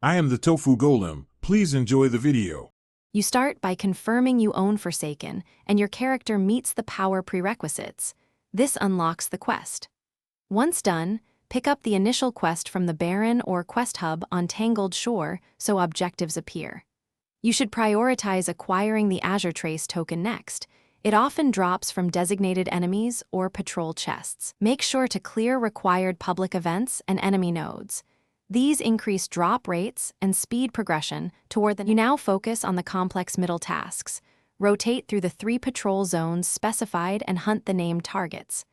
I am the Tofu Golem. Please enjoy the video. You start by confirming you own Forsaken, and your character meets the power prerequisites. This unlocks the quest. Once done, pick up the initial quest from the Baron or Quest Hub on Tangled Shore so objectives appear. You should prioritize acquiring the Azure Trace token next. It often drops from designated enemies or patrol chests. Make sure to clear required public events and enemy nodes. These increase drop rates and speed progression toward the. You now focus on the complex middle tasks. Rotate through the 3 patrol zones specified and hunt the named targets.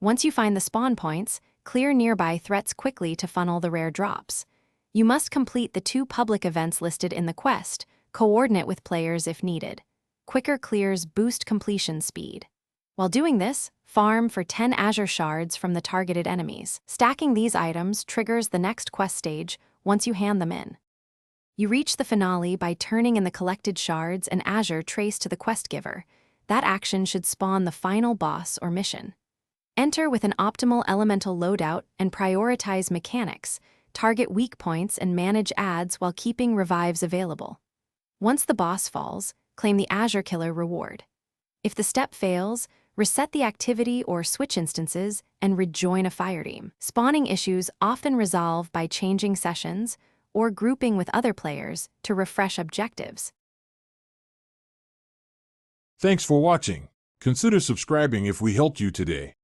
Once you find the spawn points, clear nearby threats quickly to funnel the rare drops. You must complete the 2 public events listed in the quest, coordinate with players if needed. Quicker clears boost completion speed. While doing this, farm for 10 Azure shards from the targeted enemies. Stacking these items triggers the next quest stage once you hand them in. You reach the finale by turning in the collected shards and Azure Trace to the quest giver. That action should spawn the final boss or mission. Enter with an optimal elemental loadout and prioritize mechanics. Target weak points and manage adds while keeping revives available. Once the boss falls, claim the Azure Killer reward. If the step fails, reset the activity or switch instances and rejoin a fireteam. Spawning issues often resolve by changing sessions or grouping with other players to refresh objectives. Thanks for watching. Consider subscribing if we helped you today.